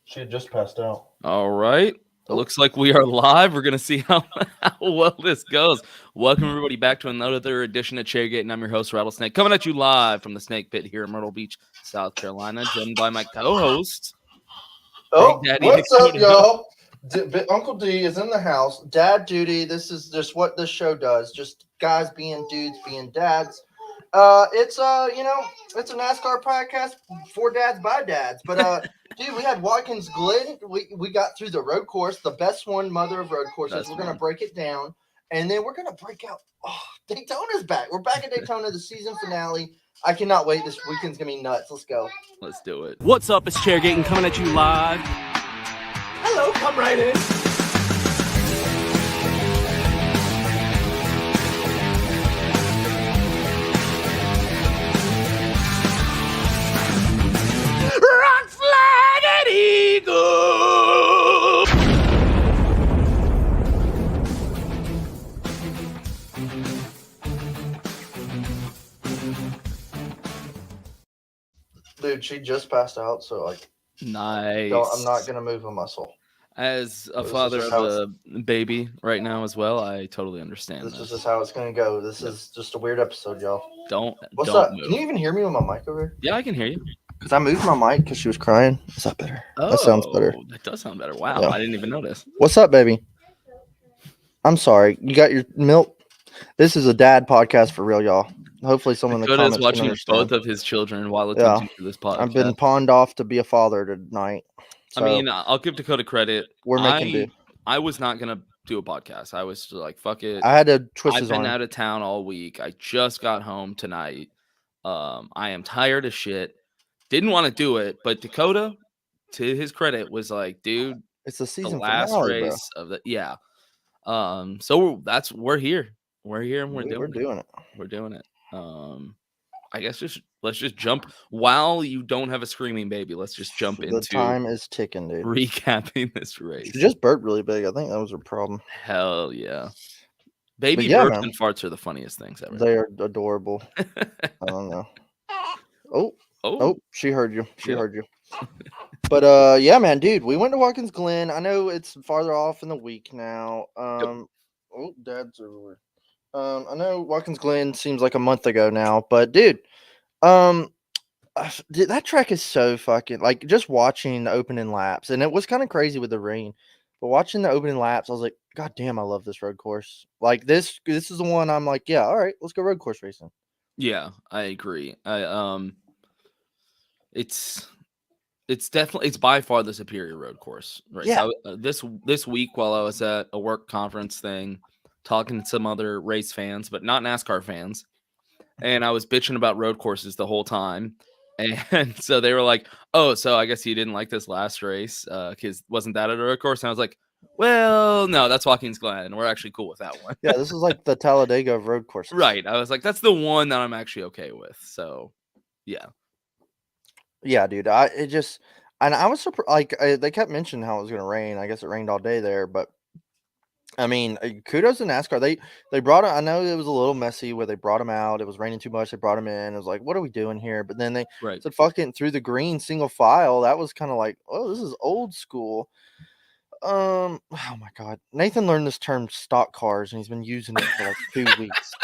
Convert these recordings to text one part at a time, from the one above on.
She had just passed out. All right. Looks like we are live. We're going to see how well this goes. Welcome, everybody, back to another edition of Chairgatin. I'm your host, Rattlesnake, coming at you live from the Snake Pit here in Myrtle Beach, South Carolina, joined by my co-host, Oh, Big Daddy what's up, Dakota. y'all? Uncle D is in the house. Dad duty. This is just what this show does. Just guys being dudes, being dads. It's it's a NASCAR podcast for dads by dads. But dude, we had Watkins Glen. We got through the road course, the best one, mother of road courses. Best We're gonna one. break it down, and then we're gonna break out. Oh, Daytona's back. We're back at Daytona, the season finale. I cannot wait. This weekend's gonna be nuts. Let's go. Let's do it. What's up? It's Chairgatin coming at you live. Hello, come right in. Rock, flag, and eagle. Dude, she just passed out, so Nice. I'm not gonna move a muscle. As a This is father just of how a baby right now as well, I totally understand This this. is just how it's gonna go. This is just a weird episode, y'all. Don't What's don't up? move. Can you even hear me with my mic over here? Yeah, I can hear you. Because I moved my mic because she was crying. Is that better? That sounds better. That does sound better. Wow, Yeah. I didn't even notice. What's up, baby? I'm sorry. You got your milk? This is a dad podcast for real, y'all. Hopefully someone in the Dakota's comments can watching understand. both of his children while attempting to this podcast. I've been pawned off to be a father tonight. So I mean, I'll give Dakota credit. we're making do. I was not gonna do a podcast. I was like, fuck it. I had to twist I've his been arm. out of town all week. I just got home tonight. I am tired of shit. Didn't want to do it, but Dakota, to his credit, was like, dude, It's the the season last finale, bro. race of the So we're here. We're here and we're doing it. We're doing it. I guess let's just jump while you don't have a screaming baby. Let's just jump The into time is ticking, dude. recapping this race. She just burped really big. I think that was her problem. Hell yeah. Baby yeah, burps man. and farts are the funniest things ever. They are adorable. I don't know. Oh, she heard you. She heard you. But yeah, man, dude, we went to Watkins Glen. I know it's farther off in the week now. Oh, Dad's everywhere. I know Watkins Glen seems like a month ago now, but dude, that track is so fucking like just watching the opening laps, and it was kind of crazy with the rain. But watching the opening laps, I was like, God damn, I love this road course. Like this is the one I'm like, yeah, all right, let's go road course racing. Yeah, I agree. It's definitely by far the superior road course. Right. Yeah. So, this week while I was at a work conference thing, talking to some other race fans, but not NASCAR fans, and I was bitching about road courses the whole time. And so they were like, "Oh, so I guess you didn't like this last race because wasn't that a road course?" And I was like, "Well, no, that's Watkins Glen. We're actually cool with that one." Yeah, this is like the Talladega of road courses. Right. I was like, that's the one that I'm actually okay with. So, yeah. Yeah, dude. I was surprised. Like they kept mentioning how it was going to rain. I guess it rained all day there, but I mean, kudos to NASCAR. They brought it. I know it was a little messy where they brought him out. It was raining too much. They brought him in. It was like, what are we doing here? But then they said, fucking through the green single file. That was kind of like, oh, this is old school. Oh my God. Nathan learned this term stock cars and he's been using it for like 2 weeks.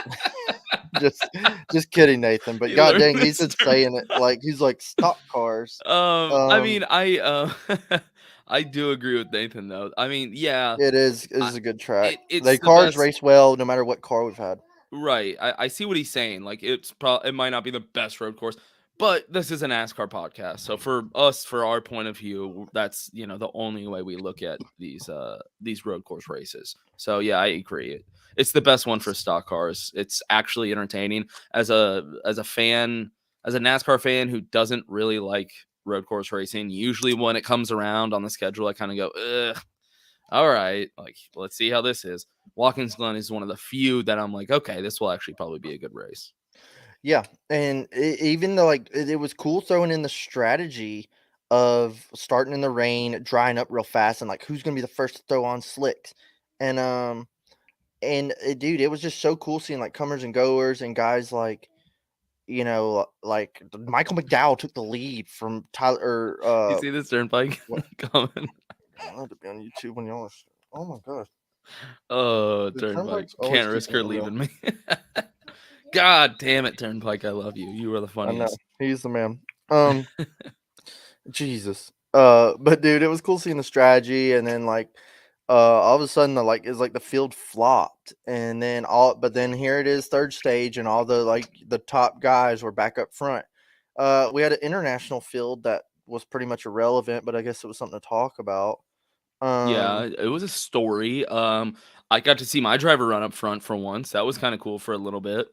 just kidding, Nathan. But god dang, he's been saying it like he's like stock cars. I mean, I do agree with Nathan though. I mean, yeah, it is a good track. The cars race well no matter what car we've had. Right. I see what he's saying. Like it might not be the best road course, but this is a NASCAR podcast. So for us, for our point of view, that's the only way we look at these road course races. So yeah, I agree. It's the best one for stock cars. It's actually entertaining as a fan, as a NASCAR fan who doesn't really like road course racing. Usually when it comes around on the schedule, I kind of go, ugh, all right, like let's see how this is. Watkins Glen is one of the few that I'm like, okay, this will actually probably be a good race. Yeah, and even though it was cool throwing in the strategy of starting in the rain, drying up real fast, and like who's gonna be the first to throw on slicks, and dude, it was just so cool seeing like comers and goers and guys like like Michael McDowell took the lead from Tyler. You see this turnpike coming? I have to be on YouTube when y'all. Oh my gosh. Oh, The turnpike. Turnpike's always Can't risk keeping her it real. leaving me. God damn it, Turnpike. I love you. You are the I know funniest. he's the man. Jesus. But dude, it was cool seeing the strategy, and then like, all of a sudden the field flopped, and then but then here it is, third stage, and all the top guys were back up front. We had an international field that was pretty much irrelevant, but I guess it was something to talk about. Yeah, it was a story. I got to see my driver run up front for once. That was kind of cool for a little bit.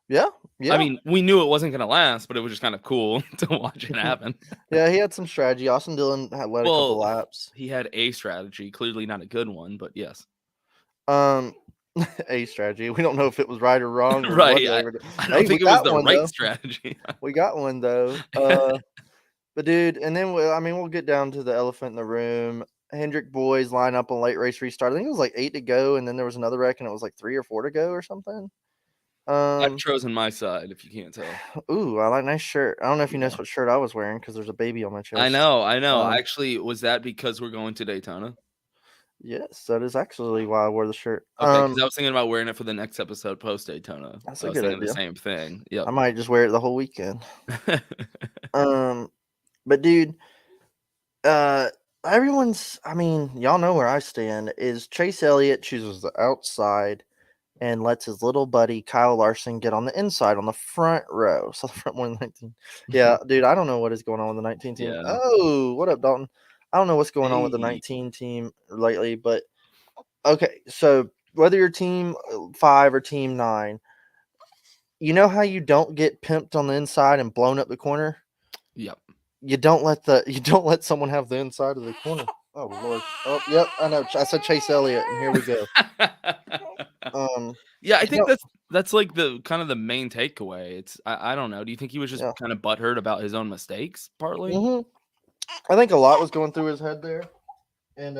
Yeah, I yeah. mean, we knew it wasn't going to last, but it was just kind of cool to watch it happen. Yeah, he had some strategy. Austin Dillon had led a couple Well, laps. he had a strategy, clearly not a good one, but yes. A strategy. We don't know if it was right or wrong or Right. whatever. I Hey, don't we think it was got the one right though. strategy. We got one though. But dude, and then we'll get down to the elephant in the room. Hendrick boys line up on late race restart. I think it was like 8 to go, and then there was another wreck, and it was like 3 or 4 to go or something. I've chosen my side, if you can't tell. Ooh, I like nice shirt. I don't know if you Yeah. noticed what shirt I was wearing because there's a baby on my chest. I know. Actually, was that because we're going to Daytona? Yes, that is actually why I wore the shirt. Okay, because I was thinking about wearing it for the next episode post Daytona. That's I a was good thinking idea. the same thing. Yep. I might just wear it the whole weekend. But dude, everyone's. I mean, y'all know where I stand. Is Chase Elliott chooses the outside and lets his little buddy Kyle Larson get on the inside on the front row. So the front one 19. Yeah, dude, I don't know what is going on with the 19 team. Yeah. Oh, what up, Dalton? I don't know what's going on with the Hey. 19 team lately, but okay. So whether you're team 5 or team 9, you know how you don't get pimped on the inside and blown up the corner? Yep. You don't let someone have the inside of the corner. Oh Lord. Oh, yep, I know. I said Chase Elliott, and here we go. Yeah, I you think know- that's like the kind of the main takeaway. It's I don't know. Do you think he was just Yeah. kind of butthurt about his own mistakes, partly? I think a lot was going through his head there, and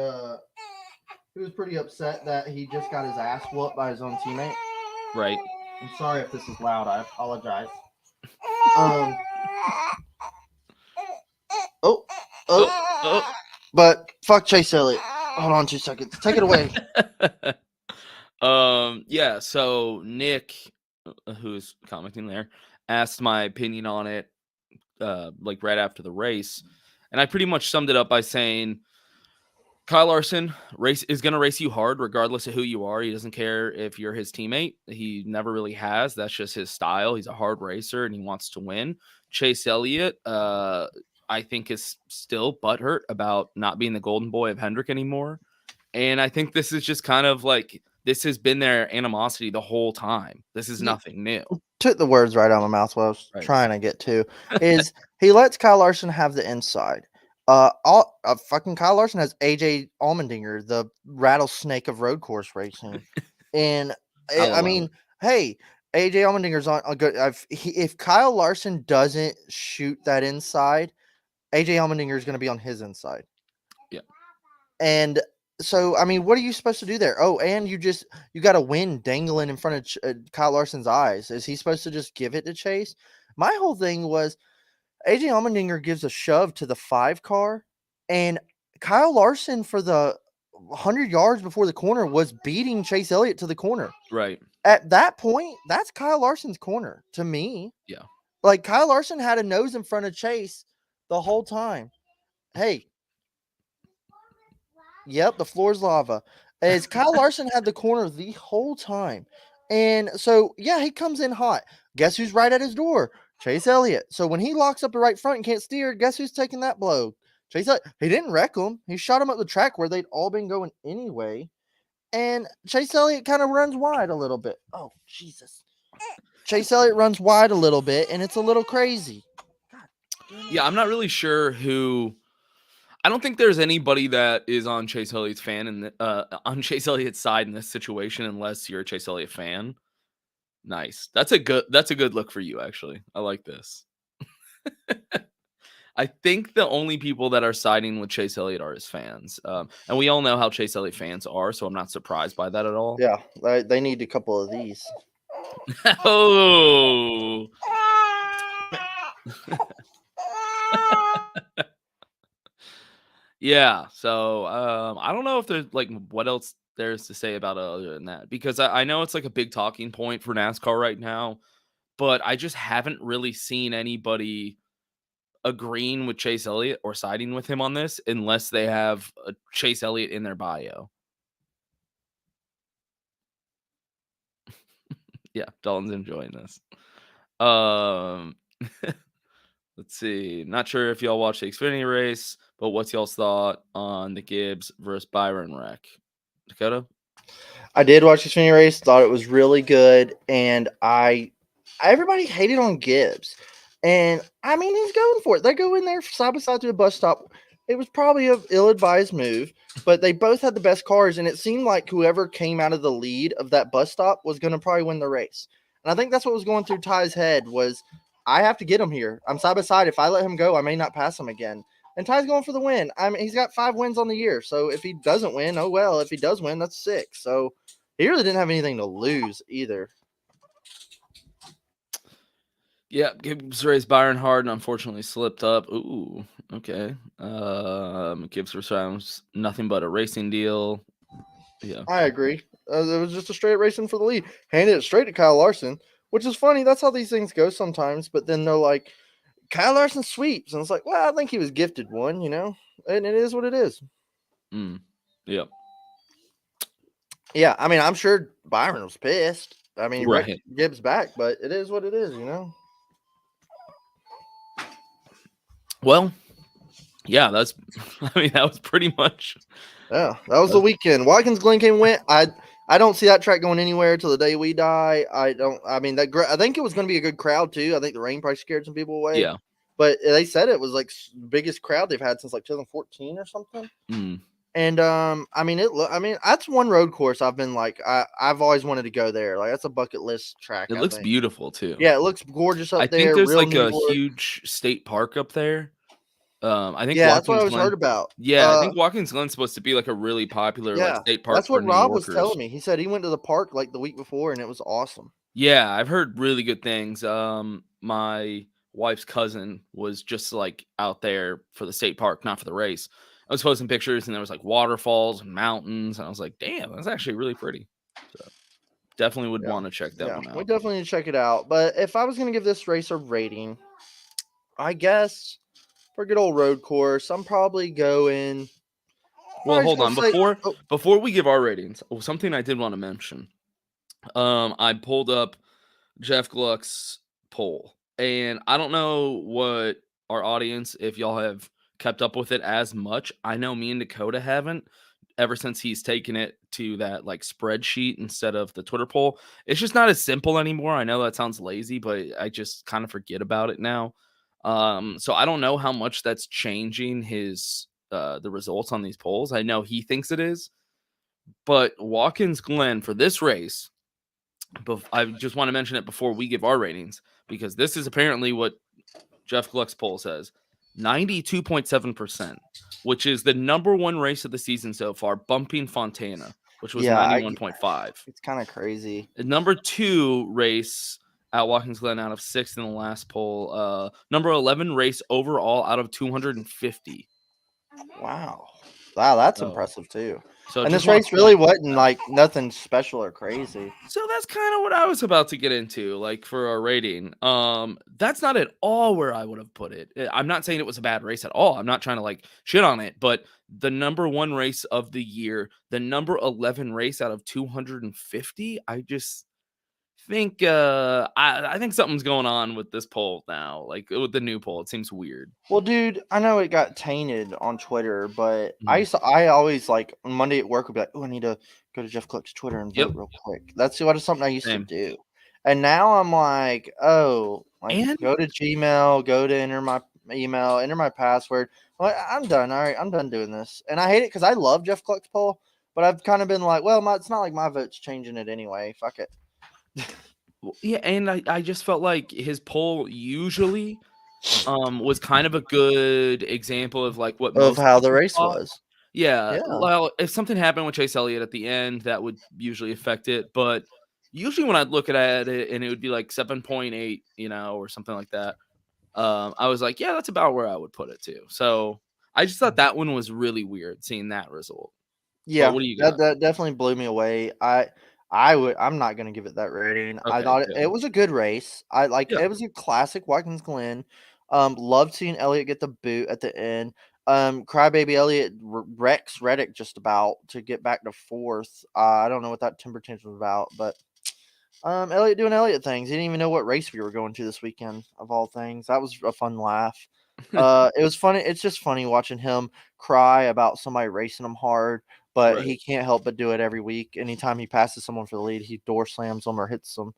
he was pretty upset that he just got his ass whooped by his own teammate. Right. I'm sorry if this is loud. I apologize. But fuck Chase Elliott. Hold on 2 seconds. Take it away. Yeah, so Nick, who's commenting there, asked my opinion on it like right after the race, and I pretty much summed it up by saying Kyle Larson is going to race you hard regardless of who you are. He doesn't care if you're his teammate. He never really has. That's just his style. He's a hard racer and he wants to win. Chase Elliott, I think, is still butthurt about not being the golden boy of Hendrick anymore. And I think this is just kind of like, this has been their animosity the whole time. This is nothing new. Took the words right out of my mouth. What I was trying to get to is he lets Kyle Larson have the inside. Fucking Kyle Larson has AJ Allmendinger, the rattlesnake of road course racing, and I mean, hey, AJ Allmendinger's on a good. If Kyle Larson doesn't shoot that inside, AJ Allmendinger is going to be on his inside. Yeah, and so I mean, what are you supposed to do there? Oh, and you got a win dangling in front of Kyle Larson's eyes. Is he supposed to just give it to Chase? My whole thing was, AJ Allmendinger gives a shove to the 5 car, and Kyle Larson for the 100 yards before the corner was beating Chase Elliott to the corner. Right. At that point, that's Kyle Larson's corner to me. Yeah. Like, Kyle Larson had a nose in front of Chase the whole time. Hey. Yep, the floor's lava. As Kyle Larson had the corner the whole time. And so, yeah, he comes in hot. Guess who's right at his door? Chase Elliott. So when he locks up the right front and can't steer, guess who's taking that blow? Chase Elliott. He didn't wreck him. He shot him up the track where they'd all been going anyway. And Chase Elliott kind of runs wide a little bit. Oh, Jesus. Chase Elliott runs wide a little bit, and it's a little crazy. Yeah, I'm not really sure who. I don't think there's anybody that is on Chase Elliott's on Chase Elliott's side in this situation, unless you're a Chase Elliott fan. Nice. That's a good look for you, actually. I like this. I think the only people that are siding with Chase Elliott are his fans. And we all know how Chase Elliott fans are, so I'm not surprised by that at all. Yeah, they need a couple of these. Oh, Yeah, so I don't know if there's like what else there's to say about it other than that because I know it's like a big talking point for NASCAR right now, but I just haven't really seen anybody agreeing with Chase Elliott or siding with him on this unless they have a Chase Elliott in their bio. Yeah, Dalton's enjoying this. Um, let's see. Not sure if y'all watched the Xfinity race, but what's y'all's thought on the Gibbs versus Byron wreck? Dakota? I did watch the Xfinity race, thought it was really good, and everybody hated on Gibbs. And I mean, he's going for it. They go in there side by side to a bus stop. It was probably an ill-advised move, but they both had the best cars, and it seemed like whoever came out of the lead of that bus stop was going to probably win the race. And I think that's what was going through Ty's head was, I have to get him here. I'm side by side. If I let him go, I may not pass him again. And Ty's going for the win. I mean, he's got 5 wins on the year. So if he doesn't win, oh well. If he does win, that's 6. So he really didn't have anything to lose either. Yeah, Gibbs raced Byron hard and unfortunately slipped up. Ooh, okay. Gibbs was nothing but a racing deal. Yeah. I agree. It was just a straight racing for the lead. Handed it straight to Kyle Larson, which is funny. That's how these things go sometimes. But then they're like, Kyle Larson sweeps. And it's like, well, I think he was gifted one, and it is what it is. Yep. Yeah, I mean, I'm sure Byron was pissed. I mean, Right. Rick Gibbs back, but it is what it is, Well, yeah, that was pretty much. Yeah, that was the weekend. Watkins Glen came and went. I don't see that track going anywhere till the day we die. I think it was going to be a good crowd too. I think the rain probably scared some people away. Yeah. But they said it was like the biggest crowd they've had since like 2014 or something. And that's one road course I've been like I've always wanted to go there. Like that's a bucket list track. It looks beautiful too. Yeah, it looks gorgeous up there. I think there's real like a New York. huge state park up there. I think that's what I Watkins always Glen, heard about. Yeah, I think Watkins Glen's supposed to be like a really popular like state park. That's what for New Rob was Yorkers. telling me. He said he went to the park like the week before and it was awesome. Yeah, I've heard really good things. My wife's cousin was just like out there for the state park, not for the race. I was posting pictures and there was like waterfalls and mountains, and I was like, damn, that's actually really pretty. So definitely would want to check that one out. We definitely need to check it out. But if I was going to give this race a rating, I guess for a good old road course, I'm probably going. Well, hold on. Before we give our ratings, something I did want to mention. I pulled up Jeff Gluck's poll, and I don't know what our audience, if y'all have kept up with it as much. I know me and Dakota haven't ever since he's taken it to that like spreadsheet instead of the Twitter poll. It's just not as simple anymore. I know that sounds lazy, but I just kind of forget about it now. So I don't know how much that's changing his the results on these polls. I know he thinks it is, but Watkins Glen for this race, I just want to mention it before we give our ratings, because this is apparently what Jeff Gluck's poll says. 92.7%, which is the number one race of the season so far, bumping Fontana, which was 91.5. It's kind of crazy. The number 2 race at Watkins Glen out of 6 in the last poll. Number 11 race overall out of 250. Wow, that's impressive too. So and this race really wasn't like nothing special or crazy. So that's kind of what I was about to get into, like for our rating. That's not at all where I would have put it. I'm not saying it was a bad race at all. I'm not trying to like shit on it, but the number 1 race of the year, the number 11 race out of 250, I just think I think something's going on with this poll now. Like with the new poll, it seems weird. Well, dude, I know it got tainted on Twitter, but I always like on Monday at work would be like, oh, I need to go to Jeff Gluck's Twitter and vote real quick. That's something I used to do. And now I'm like, oh, like go to Gmail, go to enter my email, enter my password. I'm done. All right, I'm done doing this. And I hate it because I love Jeff Gluck's poll, but I've kind of been like, well, it's not like my vote's changing it anyway. Fuck it. Yeah, and I just felt like his poll usually was kind of a good example of like what of how the race was. Yeah. Well, if something happened with Chase Elliott at the end, that would usually affect it. But usually when I'd look at it and it would be like 7.8, or something like that. I was like, yeah, that's about where I would put it too. So I just thought that one was really weird seeing that result. But Yeah, what do you that got? that definitely blew me away. I'm not gonna give it that rating. I Okay, thought it, good. it was a good race. Yeah, It was a classic Watkins Glen. Loved seeing Elliott get the boot at the end. Crybaby Elliott wrecks Reddick just about to get back to fourth. I don't know what that temper tantrum was about, but Elliott doing Elliott things. He didn't even know what race we were going to this weekend, of all things. That was a fun laugh. It was funny. It's just funny watching him cry about somebody racing him hard, but right. he can't help but do it every week. Anytime he passes someone for the lead, he door slams them or hits them.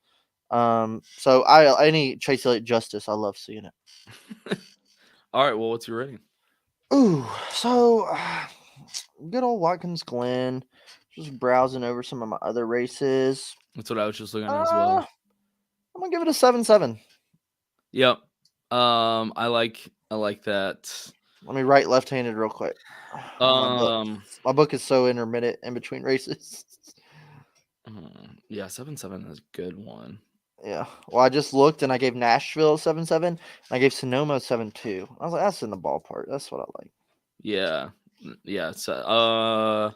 So any Chase Elliott justice, I love seeing it. All right, well, what's your rating? Ooh, so good old Watkins Glen. Just browsing over some of my other races. That's what I was just looking at as well. I'm gonna give it a 7-7. Yep. I like that. Let me write left-handed real quick. Um, My book is so intermittent in between races. yeah, 7-7 is a good one. Yeah. Well, I just looked and I gave Nashville a 7-7 and I gave Sonoma a 7-2. I was like, that's in the ballpark. That's what I like. Yeah. Yeah. So, I'll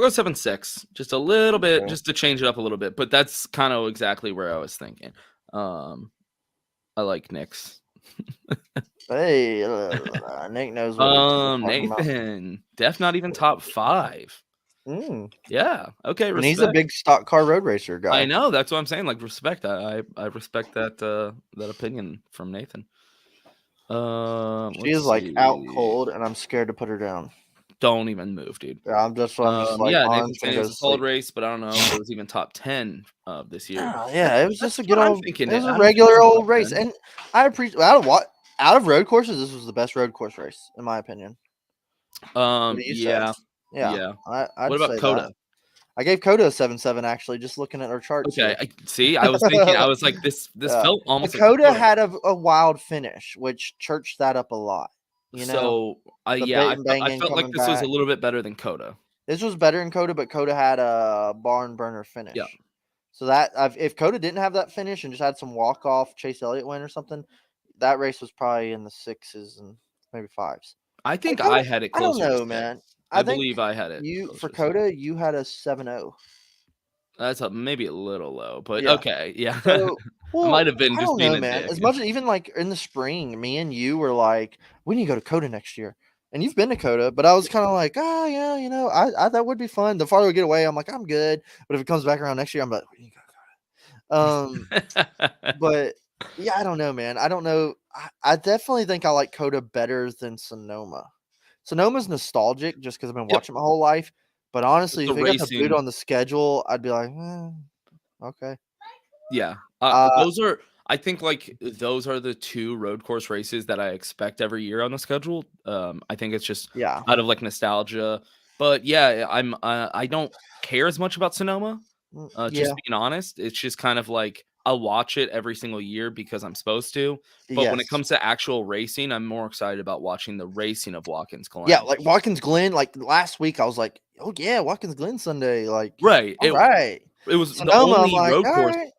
go 7-6. Just a little bit, Okay. just to change it up a little bit. But that's kind of exactly where I was thinking. I like Nick's. Hey, Nick knows what he's talking about. Nathan, Def not even top 5. Mm. Yeah. Okay. And he's a Respect. big stock car road racer guy. I know. That's what I'm saying. Like, respect. I respect that that opinion from Nathan. She Let's is like out see. cold, and I'm scared to put her down. Don't even move, dude. Yeah, I'm just like, Yeah, oh, I'm Nathan just gonna saying it go was to a solid sleep. race, but I don't know if it was even top 10 this year. Yeah, it was That's just a what good I'm old. thinking. It was I a don't think it regular was old top race, 10. and I appreciate out of road courses. This was the best road course race, in my opinion. What do you say? Yeah. Yeah, Yeah. I'd What about say Coda? that. I gave Coda a 7-7 actually, just looking at our charts Okay, here. I see. I was thinking. I was like, this Yeah. felt almost like Dakota Coda. had a wild finish, which churched that up a lot. You know, So, the yeah, bait and I banging felt like coming this was a back. little bit better than Coda. This was better in Coda, but Coda had a barn burner Yeah. finish. So that if Coda didn't have that finish and just had some walk off Chase Elliott win or something, that race was probably in the 6s and maybe 5s. I think Coda, I had it I don't closer to know, 6. man. I I think believe I had it you closer for to 6. Coda, you had a 7-0. That's maybe a little low, but Yeah. okay, yeah. So, I might well, have been I just don't being know, a man. dick. As much as even like in the spring, me and you were like, we need to go to Coda next year. And you've been to Coda, but I was kind of like, oh yeah, I that would be fun. The farther we get away, I'm like, I'm good. But if it comes back around next year, I'm like, we need to go to Coda. But yeah, I don't know, man. I don't know. I definitely think I like Coda better than Sonoma. Sonoma's nostalgic just because I've been Yep. watching my whole life. But honestly, The if we got the boot racing. on the schedule, I'd be like, okay. Yeah. Uh, Those are I think, like, those are the 2 road course races that I expect every year on the schedule. I think it's just yeah. out of, like, nostalgia. But, yeah, I don't care as much about Sonoma, Yeah. just being honest. It's just kind of like I'll watch it every single year because I'm supposed to. But when it Yes. comes to actual racing, I'm more excited about watching the racing of Watkins Glen. Yeah, like Watkins Glen, like last week, I was like, "Oh yeah, Watkins Glen Sunday." Like, Right. all right. It was the Sonoma, I'm only like, road all course. right.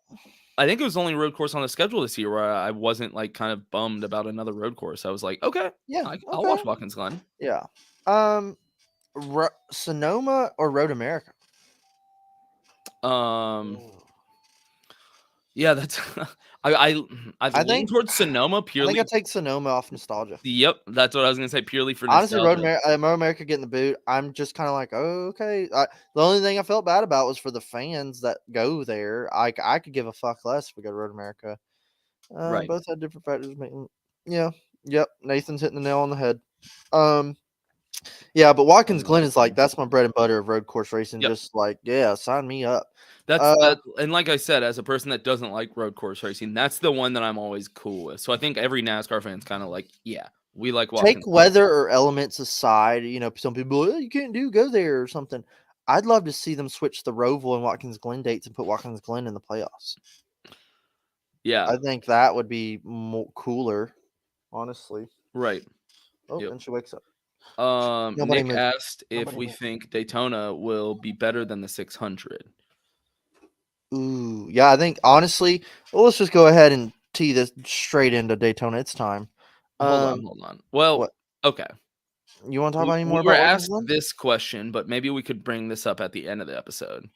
I think it was the only road course on the schedule this year where I wasn't, like, kind of bummed about another road course. I was like, "Okay, Yeah, I'll okay. watch Watkins Glen." Yeah. Sonoma or Road America? Um, yeah, that's I've I leaned think towards Sonoma I think purely. I take Sonoma off nostalgia. Yep, that's what I was gonna say, purely for Honestly, nostalgia. Road America getting the boot. I'm just kind of like, oh, okay. The only thing I felt bad about was for the fans that go there. I could give a fuck less if we go to Road America. Right. Both had different factors. Yeah. Yep. Nathan's hitting the nail on the head. Um. Yeah, but Watkins Glen is like that's my bread and butter of road course racing. Yep. Just like, yeah, sign me up. That's that, and like I said, as a person that doesn't like road course racing, that's the one that I'm always cool with. So I think every NASCAR fan's kind of like, yeah, we like Take Watkins Glen. weather or elements aside. Some people you can't go there or something. I'd love to see them switch the Roval and Watkins Glen dates and put Watkins Glen in the playoffs. Yeah. I think that would be cooler, honestly. Right. Oh, Yep. and she wakes up. Nick moved. asked if Nobody we moved. think Daytona will be better than the 600. Ooh, yeah, I think honestly, well, let's just go ahead and tee this straight into Daytona. It's time. Hold on. Well, what? Okay. You want to talk about any more We were about Watkins asked Glen? this question, but maybe we could bring this up at the end of the episode.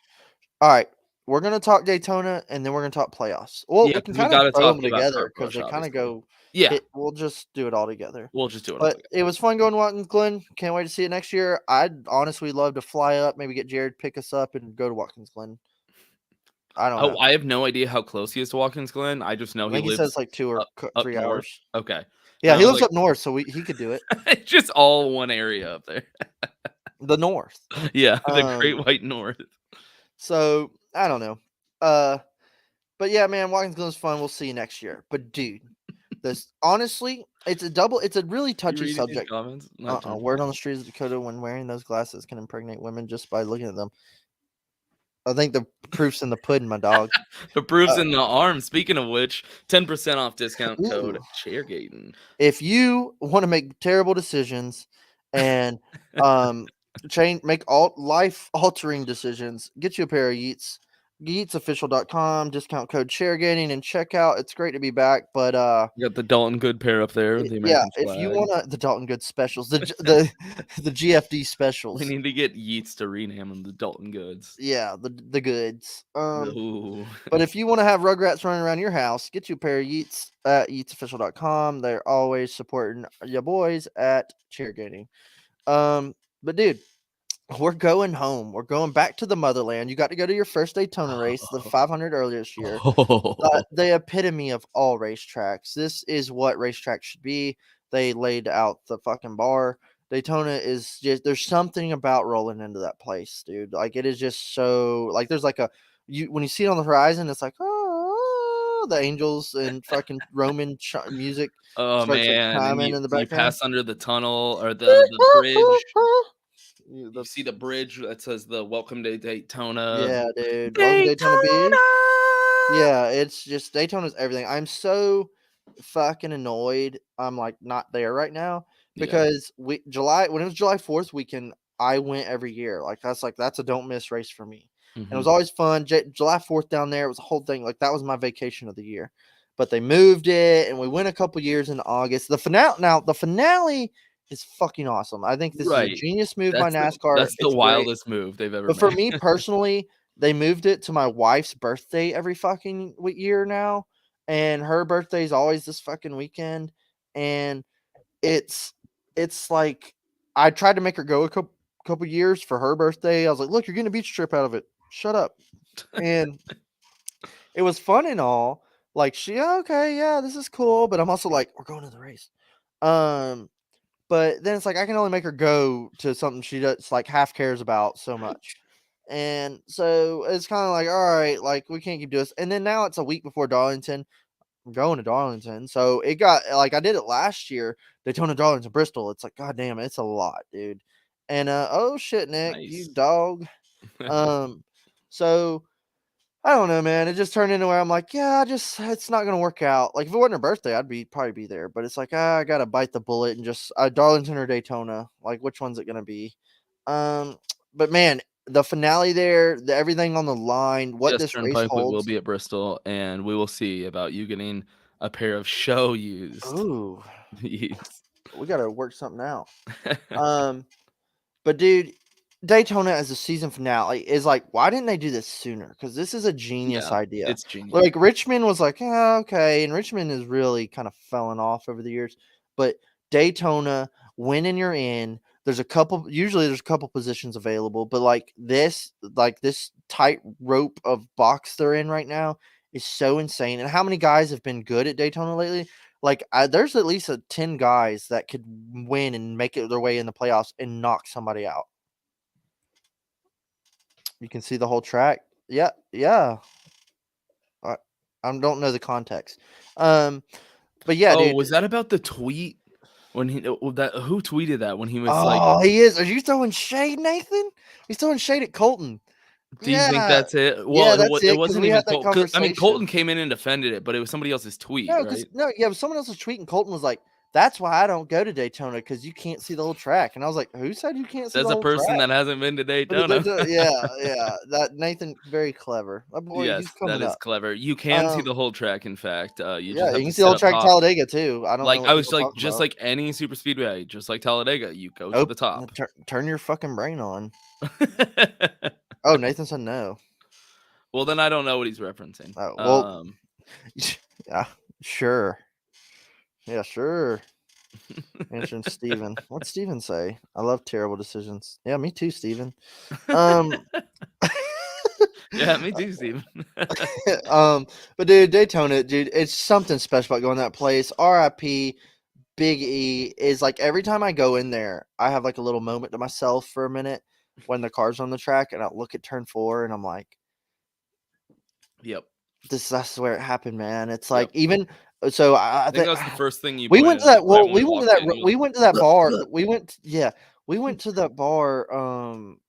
All right, we're gonna talk Daytona, and then we're gonna talk playoffs. Well, Yeah, we can 'cause we kind of gotta throw talk them about together Kurt because Busch, they kind of obviously. go. Yeah, We'll just do it all together. we'll just do it all But together. it was fun going to Watkins Glen. Can't wait to see it next year. I'd honestly love to fly up, maybe get Jared pick us up and go to Watkins Glen. I don't know. I have no idea how close he is to Watkins Glen. I just know I he think he lives says like 2 or up 3 north. hours. Okay. Yeah, And I he was lives up north, so he could do it. it's just all one area up there. The north. Yeah, the Great White North. So I don't know. But yeah, man, Watkins Glen's fun. We'll see you next year. But dude, this honestly, it's a really You touchy reading these subject. comments? Not touching. Word on the streets of Dakota when wearing those glasses can impregnate women just by looking at them. I think the proof's in the pudding, my dog. The proof's in the arm. Speaking of which, 10% off discount code Ooh. Chairgatin. If you want to make terrible decisions and make life altering decisions, get you a pair of Yeats. YeatsOfficial.com, discount code Chairgatin, and check out. It's great to be back, but You got the Dalton Good pair up there with the American if you flag. want the Dalton Good specials, the GFD specials. We need to get Yeats to rename them the Dalton Goods. Yeah, the goods. Ooh. But if you want to have Rugrats running around your house, get you a pair of Yeats at YeatsOfficial.com. They're always supporting your boys at Chairgating. But dude, we're going home. We're going back to the motherland. You got to go to your first Daytona race, the 500 earlier this year. The epitome of all racetracks. This is what racetracks should be. They laid out the fucking bar. Daytona is just, there's something about rolling into that place, dude. Like, it is just so, like, there's like when you see it on the horizon, it's like, oh, the angels and fucking Roman music Oh starts like man, and chiming in the you background. pass under the tunnel or the bridge. You The see the bridge that says the Welcome to Daytona. Yeah, dude. Welcome to Daytona Beach. Yeah, it's just Daytona's everything. I'm so fucking annoyed. I'm like not there right now Yeah. because when it was July 4th weekend, I went every year. That's a don't miss race for me. And it was always fun. July 4th down there, it was a whole thing. Like, that was my vacation of the year. But they moved it, and we went a couple years in August. The finale is fucking awesome. I think this is a genius move by NASCAR. That's the It's great. wildest move they've ever But made. for me personally, they moved it to my wife's birthday every fucking year now, and her birthday is always this fucking weekend. And it's like, I tried to make her go a couple years for her birthday. I was like, "Look, you're getting a beach trip out of it. Shut up." And it was fun and all. Like, okay, yeah, this is cool. But I'm also like, we're going to the race. But then it's like, I can only make her go to something she does like half cares about so much. And so it's kind of like, all right, like, we can't keep doing this. And then now it's a week before Darlington. I'm going to Darlington. So it got like, I did it last year, Daytona, Darlington, Bristol. It's like, God damn, it's a lot, dude. And oh shit, Nick, you Nice. dog. So I don't know, man. It just turned into where I'm like, yeah, it's not gonna work out. Like, if it wasn't her birthday, I'd probably be there. But it's like, I gotta bite the bullet and just Darlington or Daytona. Like, which one's it gonna be? But man, the finale there, everything on the line, what this race Turnpike will holds. be at Bristol, and we will see about you getting a pair of show used. Ooh, Yeats. we gotta work something out. But dude, Daytona as a season finale is like, why didn't they do this sooner? Because this is a genius idea. It's genius. Like, Richmond was like, yeah, okay, and Richmond is really kind of fallen off over the years. But Daytona, when you're in, usually there's a couple positions available, but like this tight rope of box they're in right now is so insane. And how many guys have been good at Daytona lately? Like, there's at least 10 guys that could win and make it their way in the playoffs and knock somebody out. You can see the whole track. Yeah. I don't know the context. But yeah, dude. Was that about the tweet when who tweeted that when he was Oh, he is. Are you throwing shade, Nathan? He's throwing shade at Colton. Do you think that's it? Well, yeah, that's it wasn't even Colton. I mean, conversation. Colton came in and defended it, but it was somebody else's tweet, right? But someone else's tweet, and Colton was like, that's why I don't go to Daytona because you can't see the whole track. And I was like, who said you can't see There's the a whole person track? that hasn't been to But Daytona. yeah. That Nathan, very clever. That boy, Yes, he's that coming is up. clever. You can see the whole track. In fact, you just Yeah, have you to can see the sit whole up track at top. Talladega too. I don't know Like what I was people like, talk just about. like any super speedway, just like Talladega, you go to Nope. the top. Turn your fucking brain on. Oh, Nathan said no. Well, then I don't know what he's referencing. Oh, well, yeah, sure. Yeah, sure. Answering Steven. What'd Steven say? I love terrible decisions. Yeah, me too, Steven. Yeah, me too, Steven. But dude, Daytona, dude, it's something special about going to that place. RIP Big E is like every time I go in there, I have like a little moment to myself for a minute when the car's on the track, and I look at turn 4 and I'm like, Yep. that's where it happened, man. It's Yep. like even so I I think that's the first thing you we pointed went to out, that. like, right Well, when we walked in. we went to that bar. We went, we went to that bar.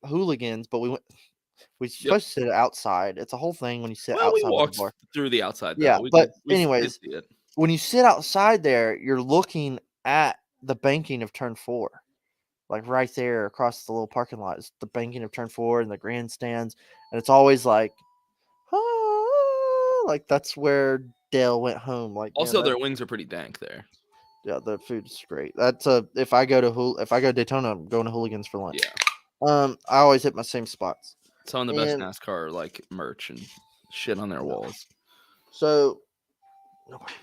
Hooligans, but we Yep. supposed to sit outside. It's a whole thing when you sit Well, we outside of the walked bar. through the outside Yeah, though. We but did. We did anyways, see it. when you sit outside there, you're looking at the banking of turn 4. Like right there across the little parking lot is the banking of turn 4 and the grandstands. And it's always like, like that's where Dale went home. Like, man, Also, their wings are pretty dank there. yeah, the food's great. That's if I go to Daytona, I'm going to Hooligans for lunch. Yeah. I always hit my same spots. Some of the best And NASCAR like merch and shit on their walls. so nobody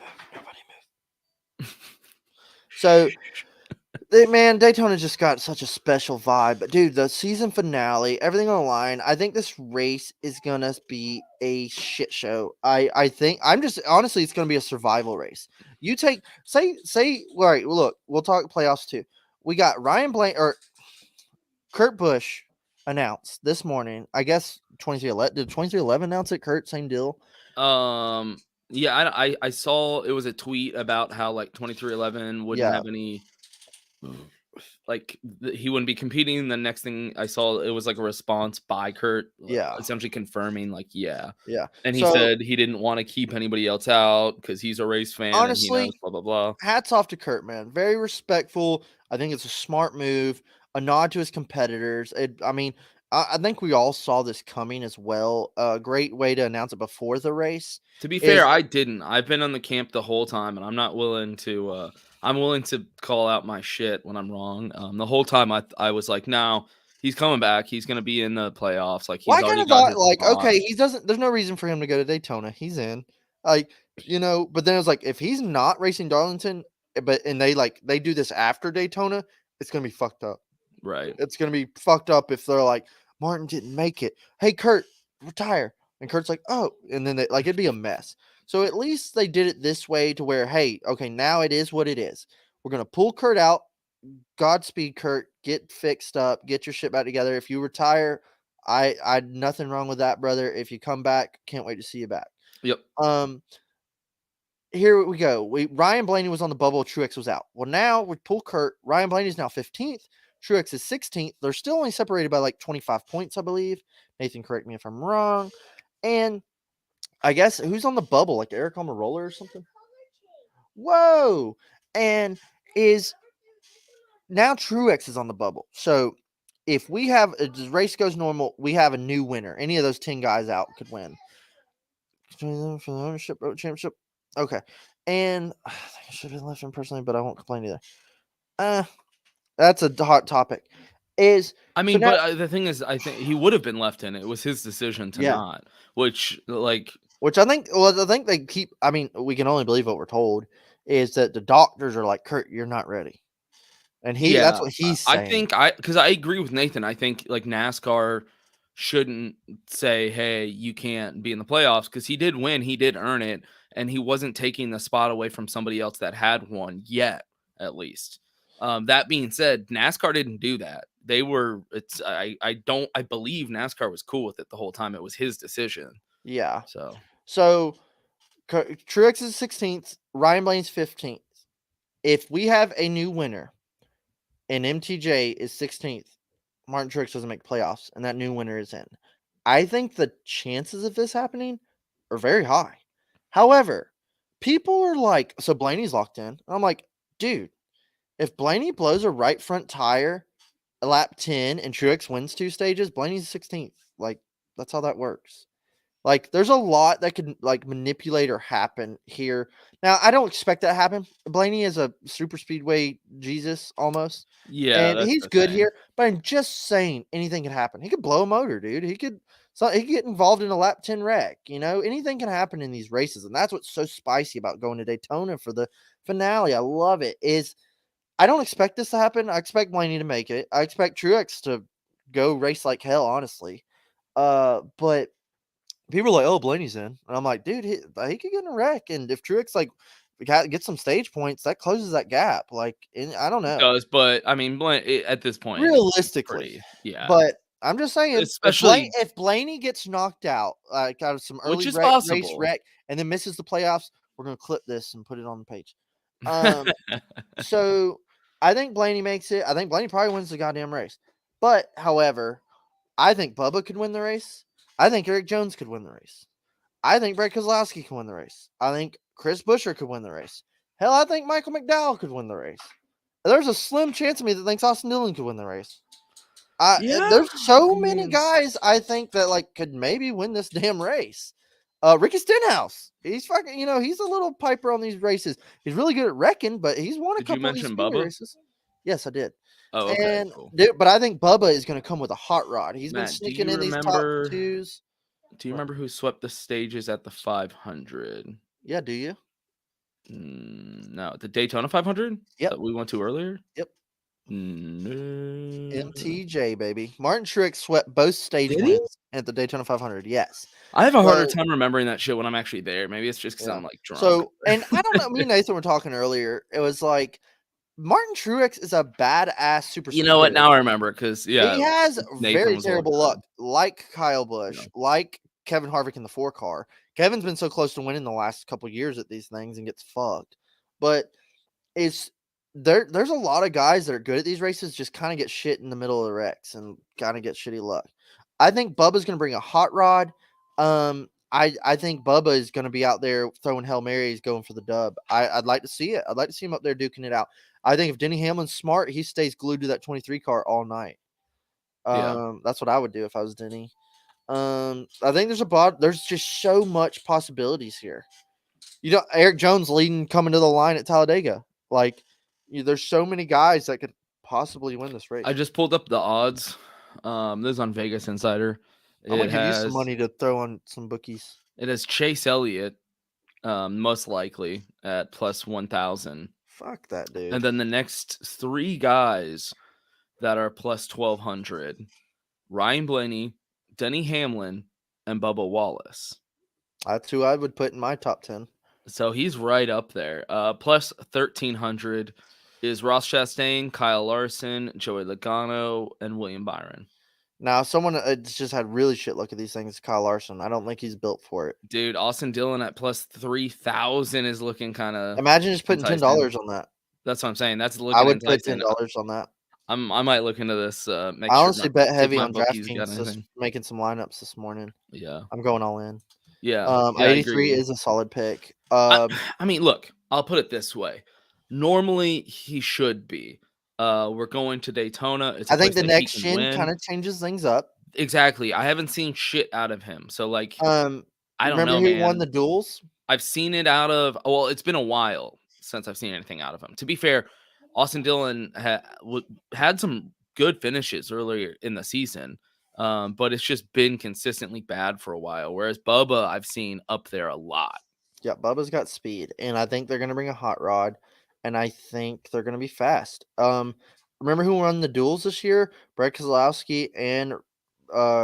move. So man, Daytona just got such a special vibe. But dude, the season finale, everything on the line. I think this race is gonna be a shit show. I think I'm just honestly, it's gonna be a survival race. You take say all right. Look, we'll talk playoffs too. We got Ryan Blaney or Kurt Busch announced this morning. I guess 2311 did 2311 announce it? Kurt, same deal. Yeah, I saw it was a tweet about how like 2311 wouldn't have any like he wouldn't be competing. The next thing I saw, it was like a response by Kurt, essentially confirming like yeah. And he said he didn't want to keep anybody else out because he's a race fan. Honestly, and he knows blah blah blah. Hats off to Kurt, man. Very respectful. I think it's a smart move. A nod to his competitors. I think we all saw this coming as well. A great way to announce it before the race. To be fair, I didn't. I've been on the camp the whole time, and I'm not willing to. I'm willing to call out my shit when I'm wrong. The whole time I was like, no, he's coming back. He's gonna be in the playoffs. Like he's already got his spot. Okay, he doesn't. There's no reason for him to go to Daytona. He's in. But then it was like if he's not racing Darlington, and they do this after Daytona, it's gonna be fucked up. Right. It's gonna be fucked up if they're like, Martin didn't make it. Hey, Kurt, retire. And Kurt's like, oh, and then it'd be a mess. So at least they did it this way to where, hey, okay, now it is what it is. We're gonna pull Kurt out. Godspeed, Kurt. Get fixed up. Get your shit back together. If you retire, I nothing wrong with that, brother. If you come back, can't wait to see you back. Yep. Here we go. Ryan Blaney was on the bubble. Truex was out. Well, now we pull Kurt. Ryan Blaney's now 15th. Truex is 16th. They're still only separated by like 25 points, I believe. Nathan, correct me if I'm wrong. And I guess who's on the bubble? Like Eric Almirola or something? Whoa. And now Truex is on the bubble. So if we have the race goes normal, we have a new winner. Any of those 10 guys out could win. For the ownership championship. Okay. And I think I should have left him personally, but I won't complain either. That's a hot topic. The thing is, I think he would have been left in. It was his decision to not, which I think they keep. I mean, we can only believe what we're told is that the doctors are like, Kurt, you're not ready, and that's what he's saying. Because I agree with Nathan. I think like NASCAR shouldn't say, hey, you can't be in the playoffs because he did win, he did earn it, and he wasn't taking the spot away from somebody else that had one yet, at least. That being said, NASCAR didn't do that. They were. I believe NASCAR was cool with it the whole time. It was his decision. Yeah. So Truex is 16th. Ryan Blaney's 15th. If we have a new winner, and MTJ is 16th, Martin Truex doesn't make playoffs, and that new winner is in. I think the chances of this happening are very high. However, people are like, so Blaney's locked in. I'm like, dude, if Blaney blows a right front tire lap 10 and Truex wins 2 stages, Blaney's 16th. Like, that's how that works. Like, there's a lot that could like manipulate or happen here. Now, I don't expect that to happen. Blaney is a super speedway Jesus almost. Yeah, And that's he's the good thing. here, but I'm just saying anything can happen. He could blow a motor, dude. He could get involved in a lap 10 wreck. Anything can happen in these races. And that's what's so spicy about going to Daytona for the finale. I love it. I don't expect this to happen. I expect Blaney to make it. I expect Truex to go race like hell, honestly. But people are like, "Oh, Blaney's in," and I'm like, "Dude, he could get in a wreck." And if Truex get some stage points, that closes that gap. Like, I don't It know, does, but I mean, at this point, it's realistically, pretty, yeah. but I'm just saying, Especially, if Blaney gets knocked out, like out of some which early is race possible. wreck, and then misses the playoffs, we're gonna clip this and put it on the page. Um, so I think Blaney makes it. I think Blaney probably wins the goddamn race. But however, I think Bubba could win the race. I think Eric Jones could win the race. I think Brett Keselowski can win the race. I think Chris Buescher could win the race. Hell, I think Michael McDowell could win the race. There's a slim chance of me that thinks Austin Dillon could win the race. Yeah, There's so I many mean, guys I think that like could maybe win this damn race. Ricky Stenhouse, he's fucking, he's a little piper on these races. He's really good at wrecking, but he's won a did you couple of these mention speedway Bubba? races. Yes, I did. Oh, okay, And cool. dude, but I think Bubba is going to come with a hot rod. He's been Matt, sneaking in these top twos. do you remember who swept the stages at the 500? Yeah, do you? No, the Daytona 500 Yep. that we went to earlier? Yep. No. MTJ, baby. Martin Truex swept both stage Did he? wins at the Daytona 500. Yes. I have a harder So, time remembering that shit when I'm actually there. Maybe it's just because yeah. I'm like drunk. So, and I don't know. Me and Nathan were talking earlier. It was like Martin Truex is a badass super. You know what? speedway Now I racer. remember because He has Nathan very was all terrible good. luck, like Kyle Busch, Yeah. like Kevin Harvick in the 4 car. Kevin's been so close to winning the last couple years at these things and gets fucked. But there's a lot of guys that are good at these races, just kind of get shit in the middle of the wrecks and kind of get shitty luck. I think Bubba's going to bring a hot rod. I think Bubba is going to be out there throwing Hail Marys, going for the dub. I'd like to see it. I'd like to see him up there duking it out. I think if Denny Hamlin's smart, he stays glued to that 23 car all night. That's what I would do if I was Denny. I think there's just so much possibilities here. Eric Jones leading coming to the line at Talladega. Like, there's so many guys that could possibly win this race. I just pulled up the odds. This is on Vegas Insider. I'm gonna give you some money to throw on some bookies. It has Chase Elliott, most likely at plus 1,000. Fuck that dude. And then the next 3 guys that are plus 1,200: Ryan Blaney, Denny Hamlin, and Bubba Wallace. That's who I would put in my top 10. So he's right up there. Plus 1,300 is Ross Chastain, Kyle Larson, Joey Logano, and William Byron. Now, someone just had really shit luck at these things, Kyle Larson. I don't think he's built for it. Dude, Austin Dillon at plus 3,000 is looking kind of. Imagine just putting $10 on that. That's what I'm saying. That's looking. I would put $10 on that. I might look into this. I honestly bet heavy on DraftKings, just making some lineups this morning. Yeah, I'm going all in. Yeah, 83 is a solid pick. I mean, look, I'll put it this way. Normally, he should be. We're going to Daytona. I think the next gen kind of changes things up. Exactly. I haven't seen shit out of him. So, like, I don't remember know, who man. won the duels? I've seen it out of. Well, it's been a while since I've seen anything out of him. To be fair, Austin Dillon had some good finishes earlier in the season, but it's just been consistently bad for a while. Whereas Bubba, I've seen up there a lot. Yeah, Bubba's got speed, and I think they're going to bring a hot rod, and I think they're going to be fast. Remember who won the duels this year? Brett Keselowski and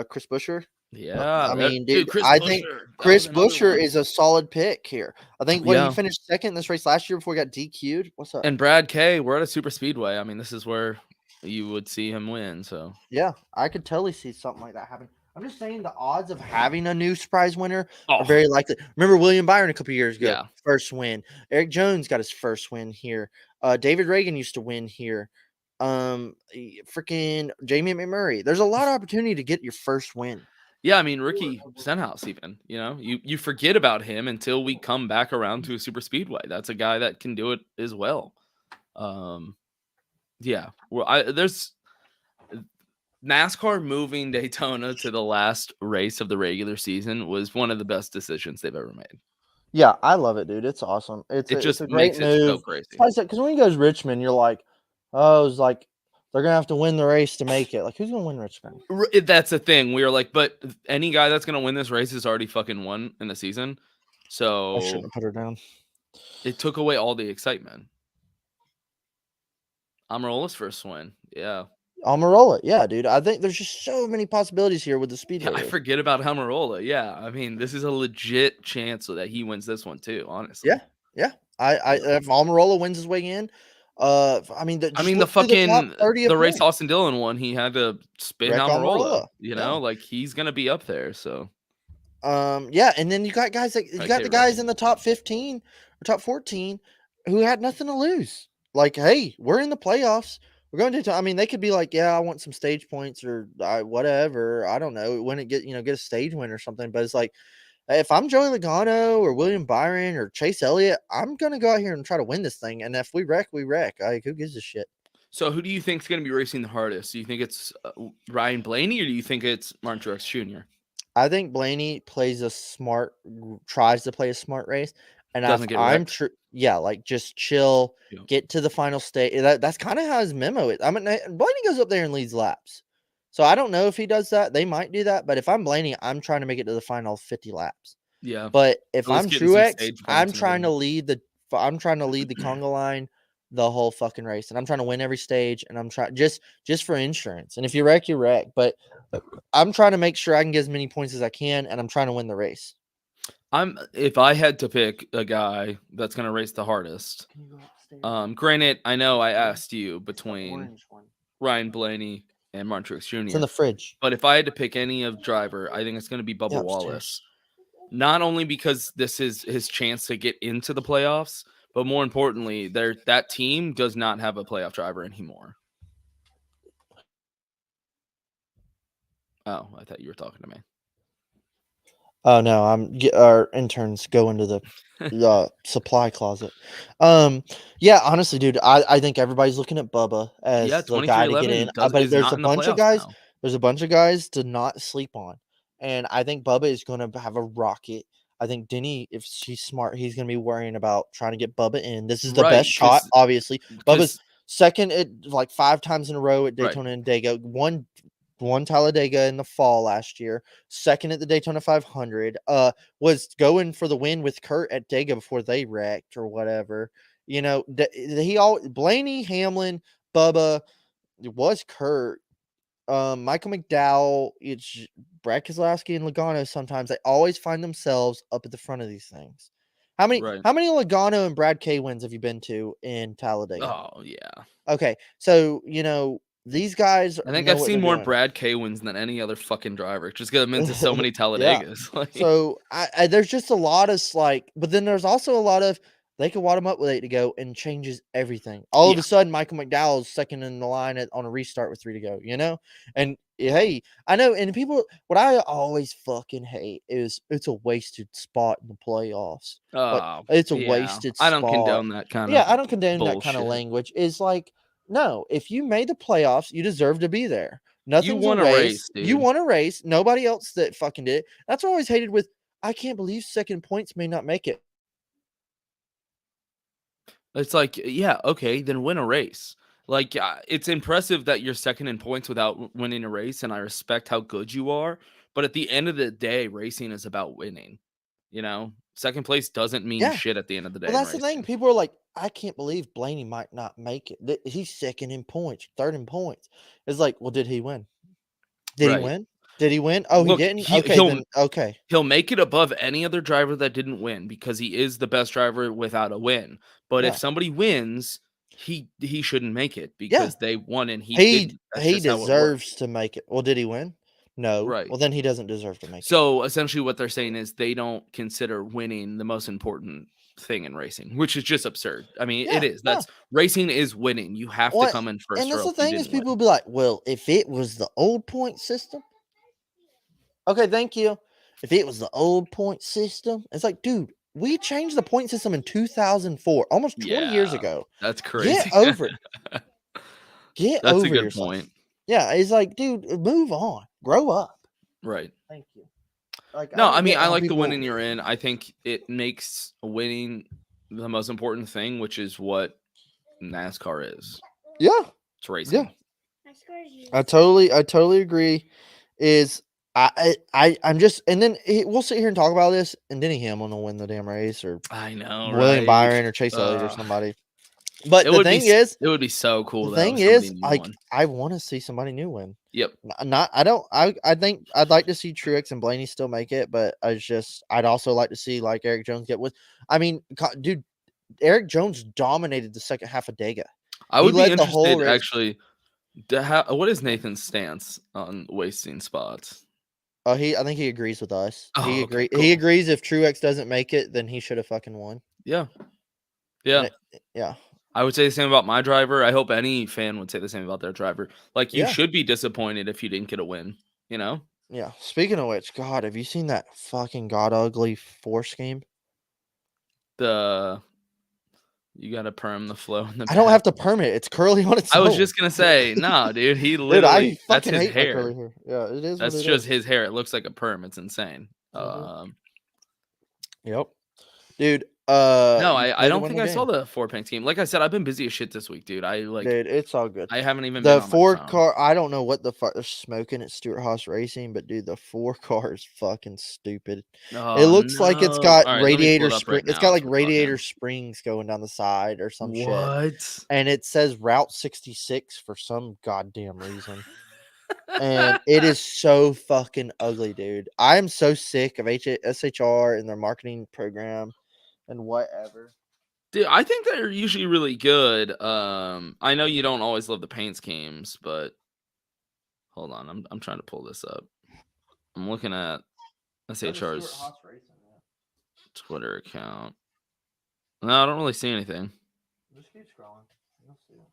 Chris Buescher. Yeah, I mean, dude, Chris I Buescher, think Chris Buescher is a solid pick here. I think when he finished second in this race last year before he got DQ'd. What's up? And Brad K, we're at a super speedway. I mean, this is where you would see him win. So yeah, I could totally see something like that happen. I'm just saying the odds of having a new surprise winner are very likely. Remember William Byron a couple years ago, first win. Eric Jones got his first win here. David Reagan used to win here. Freaking Jamie McMurray. There's a lot of opportunity to get your first win. Yeah, I mean Ricky Stenhouse even, you forget about him until we come back around to a super speedway. That's a guy that can do it as well. Yeah, well, there's NASCAR moving Daytona to the last race of the regular season was one of the best decisions they've ever made. Yeah, I love it, dude. It's awesome. It's It a, it's just a great makes it so move. crazy. Because when you go to Richmond, you're like, oh, it's like they're gonna have to win the race to make it. Like, who's gonna win Richmond? That's the thing. We were like, but any guy that's gonna win this race has already fucking won in the season. I So shouldn't have put her down. it took away all the excitement. Amarola's first win. Yeah. Almirola, yeah, dude. I think there's just so many possibilities here with the speedway. I race. forget about Almirola. Yeah. I mean, this is a legit chance that he wins this one too, honestly. Yeah. If Almirola wins his way in, I mean, the top fucking 30 of the race points. Austin Dillon won, he had to spin Wreck Almirola. Almirola, You know, like he's gonna be up there. So yeah, and then you got guys like you got the guys in the top 15 or top 14 who had nothing to lose. Like, hey, we're in the playoffs. We're going to. I mean, they could be like, yeah, I want some stage points or whatever. I don't know. When it get a stage win or something. But it's like, if I'm Joey Logano or William Byron or Chase Elliott, I'm gonna go out here and try to win this thing. And if we wreck, we wreck. Like, who gives a shit? So who do you think is going to be racing the hardest? Do you think it's Ryan Blaney or do you think it's Martin Truex Jr.? I think Blaney tries to play a smart race, and Doesn't get wrecked? like just chill, Yeah. get to the final stage. That's kind of how his memo is. I mean, Blaney goes up there and leads laps, so I don't know if he does that. They might do that, but if I'm Blaney, I'm trying to make it to the final 50 laps. Yeah. But if At least I'm getting some Truex, stage I'm points and trying to everything. lead the conga line the whole fucking race, and I'm trying to win every stage, and I'm trying just for insurance. And if you wreck, you wreck. But I'm trying to make sure I can get as many points as I can, and I'm trying to win the race. If I had to pick a guy that's going to race the hardest, granted, I know I asked you between Ryan Blaney and Martin Truex Jr. It's in the fridge. But if I had to pick any of driver, I think it's going to be Bubba Wallace. Not only because this is his chance to get into the playoffs, but more importantly, that team does not have a playoff driver anymore. Oh, I thought you were talking to me. Oh no, our interns go into the supply closet. Yeah, honestly, dude, I think everybody's looking at Bubba as the guy to get in. But there's a bunch of guys. Now. There's a bunch of guys to not sleep on, and I think Bubba is going to have a rocket. I think Denny, if she's smart, he's going to be worrying about trying to get Bubba in. This is the best shot, obviously. Bubba's second at like 5 times in a row at Daytona and Dega. Won Talladega in the fall last year. Second at the Daytona 500. Was going for the win with Kurt at Dega before they wrecked or whatever. You know, Blaney, Hamlin, Bubba, it was Kurt. Michael McDowell, it's Brad Keselowski and Logano. Sometimes they always find themselves up at the front of these things. How many Logano and Brad K wins have you been to in Talladega? Oh yeah. Okay, so these guys. I think I've seen more Brad K wins than any other fucking driver. Just got them into so many Talladegas. Yeah. So there's just a lot of but then there's also a lot of they could wad him up with 8 to go and changes everything. All of a sudden, Michael McDowell's second in the line on a restart with 3 to go. And hey, I know. And people, what I always fucking hate is it's a wasted spot in the playoffs. It's a wasted spot. I don't condone that kind of. Yeah, I don't condone that kind of language. It's like, no, if you made the playoffs, you deserve to be there. Nothing's a race. Dude. You won a race. Nobody else that fucking did it. That's what I always hated with. I can't believe second points may not make it. It's like, yeah, okay, then win a race. Like, it's impressive that you're second in points without winning a race, and I respect how good you are. But at the end of the day, racing is about winning. Second place doesn't mean shit at the end of the day. Well, that's the thing. People are like, I can't believe Blaney might not make it. He's second in points, third in points. It's like, well, did he win? Did he win? Did he win? Oh, look, he didn't? Okay. He'll make it above any other driver that didn't win because he is the best driver without a win. But if somebody wins, he shouldn't make it because they won and he didn't. He deserves to make it. Well, did he win? No. Right. Well, then he doesn't deserve to make it. So essentially what they're saying is they don't consider winning the most important thing in racing, which is just absurd. I mean, it is. Racing is winning. You have to come in first. And that's the thing is people will be like, well, if it was the old point system. Okay, thank you. If it was the old point system, it's like, dude, we changed the point system in 2004, almost 20 years ago. That's crazy. Get over it. Get That's over a good yourself. point. Yeah, it's like, dude, move on. Grow up. Right. Thank you. Like, No, I don't mean, get I how like the people- winning you're in. I think it makes winning the most important thing, which is what NASCAR is. Yeah, It's racing. yeah. I totally agree. Is I'm just, and then we'll sit here and talk about this, and Denny Hamlin will win the damn race, or I know, William right? Byron or Chase Elliott or somebody. But It the would thing be is, it would be so cool. the though, thing if somebody is, new like, won. I want to see somebody new win. Yep. I think I'd like to see Truex and Blaney still make it, but I'd also like to see like Eric Jones get with. I mean, dude, Eric Jones dominated the second half of Dega. I would be led the whole interested race. actually. What is Nathan's stance on wasting spots? I think he agrees with us. Oh, He okay, He agrees if Truex doesn't make it, then he should have fucking won. Yeah. Yeah. I would say the same about my driver. I hope any fan would say the same about their driver. Like, you Yeah. should be disappointed if you didn't get a win, you know? Yeah. Speaking of which, God, have you seen that fucking god ugly force game? You got to perm the flow in the I don't back. have to perm it. It's curly on its I was own. just going to say, no, dude, he Dude, literally, I that's fucking his hate my hair. curly hair. Yeah, it is. That's what it just is. his hair. It looks like a perm. It's insane. Yep. Dude, No, I played don't to win think the I saw game. the 4-paint game. Like I said, I've been busy as shit this week, dude. Dude, it's all good. I haven't even The been on my 4 phone. car, I don't know what the fuck they're smoking at Stewart Haas Racing, but dude, the 4 car is fucking stupid. Oh, It looks like it's got All right, let me pull radiator it up spring. right It's now got as like we're radiator talking. springs going down the side or some shit. What? And it says Route 66 for some goddamn reason. And it is so fucking ugly, dude. I'm so sick of SHR and their marketing program and whatever. Dude, I think they're usually really good. I know you don't always love the paint schemes, but hold on, I'm trying to pull this up. I'm looking at SHR's Twitter account. No, I don't really see anything. Just keep scrolling. You'll see it.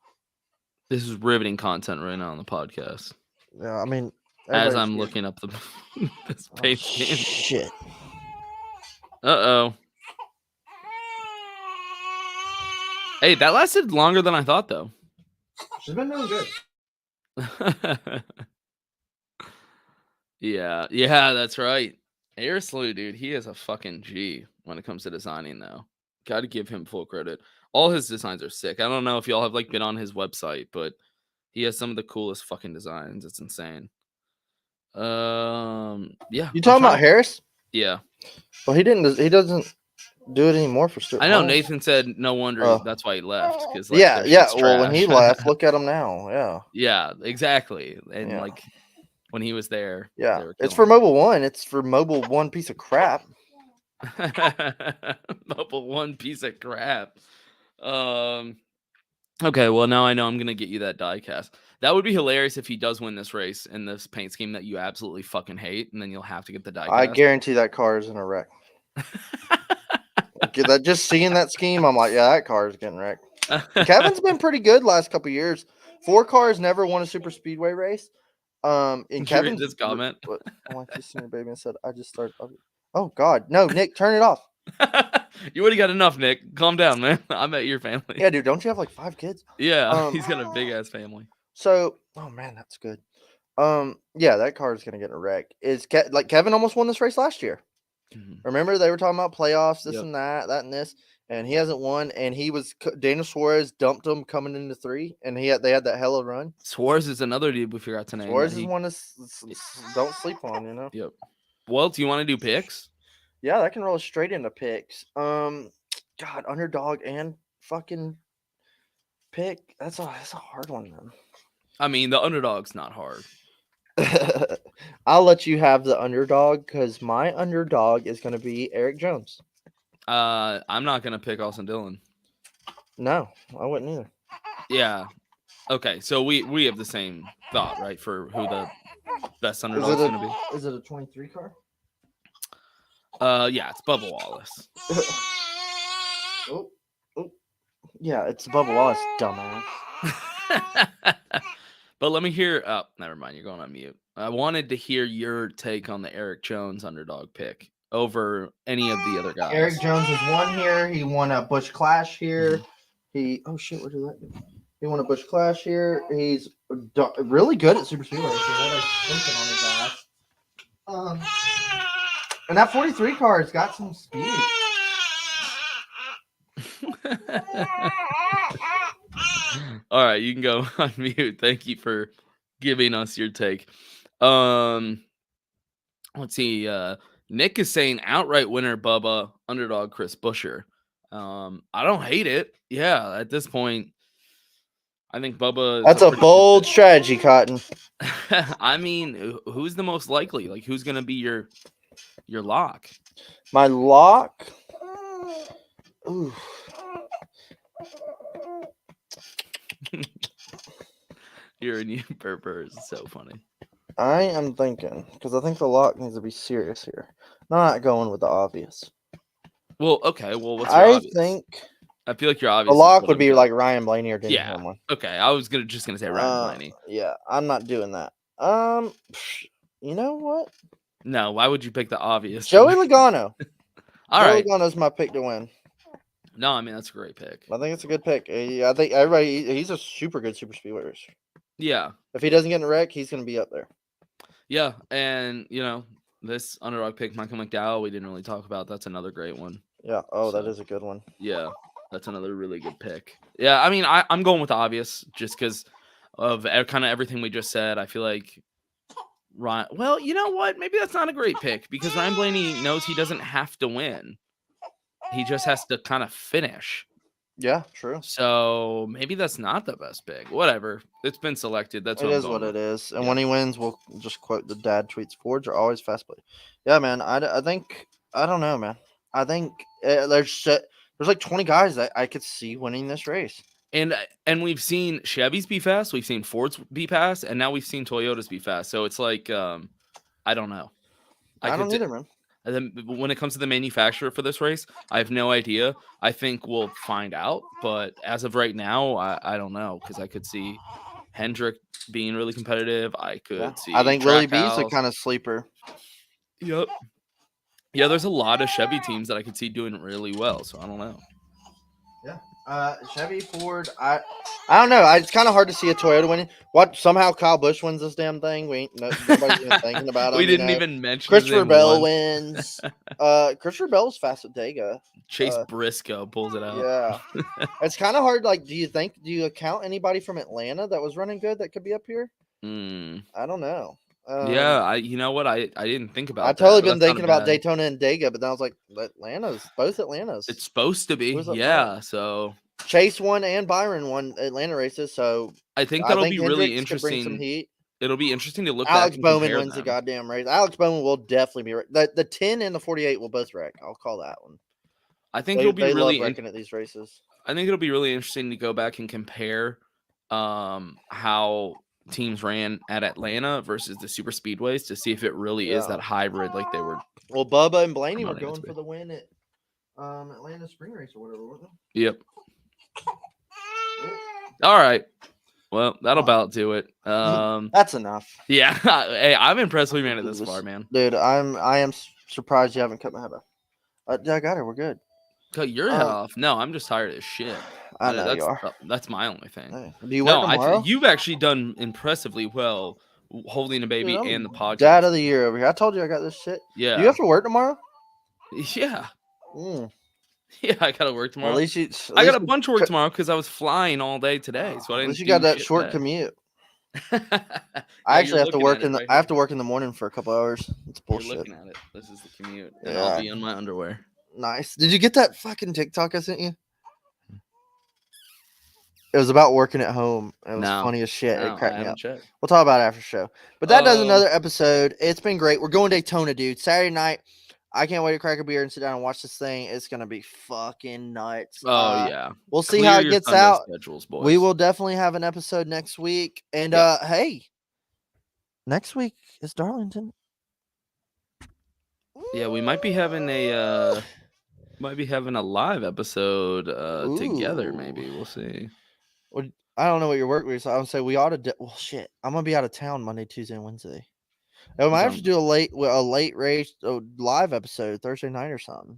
This is riveting content right now on the podcast. Yeah, I mean, As everybody's I'm good. looking up the this paint scheme. Shit. Uh-oh. Hey, that lasted longer than I thought, though. She's been doing good. Yeah, that's right. Air Slew, dude, he is a fucking G when it comes to designing, though. Got to give him full credit. All his designs are sick. I don't know if y'all have like been on his website, but he has some of the coolest fucking designs. It's insane. Yeah. You talking about Harris? Yeah. Well, he doesn't do it anymore for Stuart I know Haas. Nathan said no wonder that's why he left. Because yeah. Well, when he left, look at him now. Yeah. Yeah, exactly. And Yeah. like when he was there. Yeah. It's for Mobile One. It's for Mobile One piece of crap. Mobile One piece of crap. Okay, well now I know I'm gonna get you that die cast. That would be hilarious if he does win this race in this paint scheme that you absolutely fucking hate, and then you'll have to get the die cast. I guarantee that car is in a wreck. Just seeing that scheme, I'm like, yeah, that car is getting wrecked. Kevin's been pretty good last couple years. 4 cars never won a super speedway race. And Kevin's this comment. I went to senior baby and said, I just started. Oh God, no, Nick, turn it off. You already got enough, Nick. Calm down, man. I met your family. Yeah, dude, don't you have like 5 kids? Yeah, he's got a big ass family. So, oh man, that's good. Yeah, that car is gonna get in a wreck. Like Kevin almost won this race last year. Mhm. Remember they were talking about playoffs, this Yep. and that and this, and he hasn't won. And Daniel Suarez dumped him coming into 3, and they had that hella run. Suarez is another dude we forgot to name. Suarez is one to don't sleep on, you know. Yep. Well, do you want to do picks? Yeah, that can roll straight into picks. God, underdog and fucking pick. That's a hard one, man. I mean, the underdog's not hard. I'll let you have the underdog because my underdog is going to be Eric Jones. I'm not gonna pick Austin Dillon. No, I wouldn't either. Yeah. Okay, so we have the same thought, right? For who the best underdog's gonna be. Is it a 23 car? Yeah, it's Bubba Wallace. Oh, yeah, it's Bubba Wallace, dumbass. But let me hear. Oh, never mind. You're going on mute. I wanted to hear your take on the Eric Jones underdog pick over any of the other guys. Eric Jones has won here. He won a Busch Clash here. Oh shit, what did that do? He won a Busch Clash here. He's really good at super speed racing. What a on his ass. And that 43 car has got some speed. All right, you can go on mute. Thank you for giving us your take. Let's see. Nick is saying outright winner Bubba, underdog Chris Buescher. I don't hate it. Yeah, at this point, I think Bubba. That's a bold strategy, Cotton. I mean, who's the most likely? Like, who's gonna be your lock? My lock. Ooh. You're a new purpose. It's so funny. I am thinking because I think the lock needs to be serious here. Not going with the obvious. Well, okay. Well, what's your obvious? I feel like your obvious. The lock would be like Ryan Blaney or Denny Hamlin. Okay, I was just gonna say Ryan Blaney. Yeah, I'm not doing that. You know what? No, why would you pick the obvious? Joey Logano. Joey Logano's my pick to win. No, I mean that's a great pick. I think it's a good pick. I think he's a super good super speedway racer. Yeah. If he doesn't get in a wreck, he's gonna be up there. Yeah, and this underdog pick, Michael McDowell, we didn't really talk about. That's another great one. Yeah. Oh, that is a good one. Yeah, that's another really good pick. Yeah, I mean, I'm going with the obvious just because of kind of everything we just said. I feel like Ryan. Well, you know what? Maybe that's not a great pick because Ryan Blaney knows he doesn't have to win. He just has to kind of finish. Yeah, true. So maybe that's not the best pick. Whatever. It's been selected. That's what what it is. And when he wins, we'll just quote the dad tweets. Fords are always fast play. Yeah, man. I think I don't know, man. I think there's like 20 guys that I could see winning this race. And we've seen Chevys be fast, we've seen Fords be fast, and now we've seen Toyotas be fast. So it's like I don't know. I don't either, man. And then when it comes to the manufacturer for this race, I have no idea. I think we'll find out. But as of right now, I don't know because I could see Hendrick being really competitive. I could see. I think Willie B's a kind of sleeper. Yep. Yeah, there's a lot of Chevy teams that I could see doing really well. So I don't know. Yeah. Chevy, Ford. I don't know. It's kind of hard to see a Toyota winning. What somehow Kyle Busch wins this damn thing? Nobody's even thinking about it. We didn't even mention Christopher Bell wins. Christopher Bell's fast at Dega. Chase Briscoe pulls it out. Yeah, it's kind of hard. Like, do you account anybody from Atlanta that was running good that could be up here? I don't know. Yeah, you know what? I didn't think about. I've totally been thinking about Daytona and Dega, but then I was like, both Atlanta's. It's supposed to be, yeah. So Chase won and Byron won Atlanta races, so I think that'll be really interesting. Some heat. It'll be interesting to look. Alex Bowman wins the goddamn race. Alex Bowman will definitely be the 10 and the 48 will both wreck. I'll call that one. I think it'll be really wrecking at these races. I think it'll be really interesting to go back and compare how teams ran at Atlanta versus the super speedways to see if it really is that hybrid like they were. Well, Bubba and Blaney were going for the win at Atlanta Spring Race or whatever, weren't they? Yep. All right. Well, that'll about do it. That's enough. Yeah. Hey, I'm impressed we made it this far, man. Dude, I am surprised you haven't cut my head off. I got it. We're good. Cut your head off? No, I'm just tired as shit. I know you are. That's my only thing. Hey, do you work tomorrow? You've actually done impressively well holding a baby and the podcast. Dad of the year over here. I told you I got this shit. Yeah. Do you have to work tomorrow? Yeah. Yeah, I gotta work tomorrow. Well, at least I got a bunch of work tomorrow because I was flying all day today. So I didn't. At least you got that short commute. I actually have to work I have to work in the morning for a couple hours. It's bullshit. You're looking at it. This is the commute, and I'll be in my underwear. Nice. Did you get that fucking TikTok I sent you? It was about working at home. It was funny as shit. It cracked me up. We'll talk about it after show. But that does another episode. It's been great. We're going Daytona, dude. Saturday night. I can't wait to crack a beer and sit down and watch this thing. It's gonna be fucking nuts. Oh yeah. We'll see how it gets out. Schedules, boys. We will definitely have an episode next week. And hey, next week is Darlington. Yeah, we might be having a live episode together. Maybe we'll see. I don't know what your work week is. So I would say we ought to. Well, shit. I'm gonna be out of town Monday, Tuesday, and Wednesday. We might have Sounds- to do a late race live episode Thursday night or something.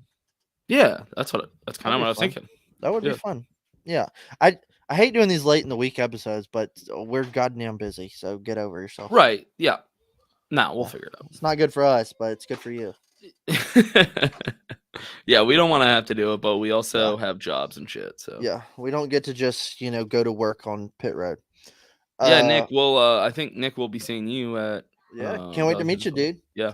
Yeah, that's kind of That'd what be I was fun. thinking. That would Yeah. be fun. Yeah, I hate doing these late in the week episodes, but we're goddamn busy. So get over yourself. Right. Yeah. Nah, we'll Yeah. figure It's not good for us, but it's good for you. it out. Yeah, we don't want to have to do it, but we also have jobs and shit. So Yeah, we don't get to just go to work on pit road. yeah, Nick. Well, I think Nick will be seeing you at. Yeah, can't wait to meet you, Valentine's. dude. Yeah.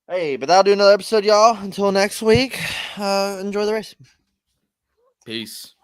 Hey, but that'll do another episode, y'all. Until next week, enjoy the race. Peace.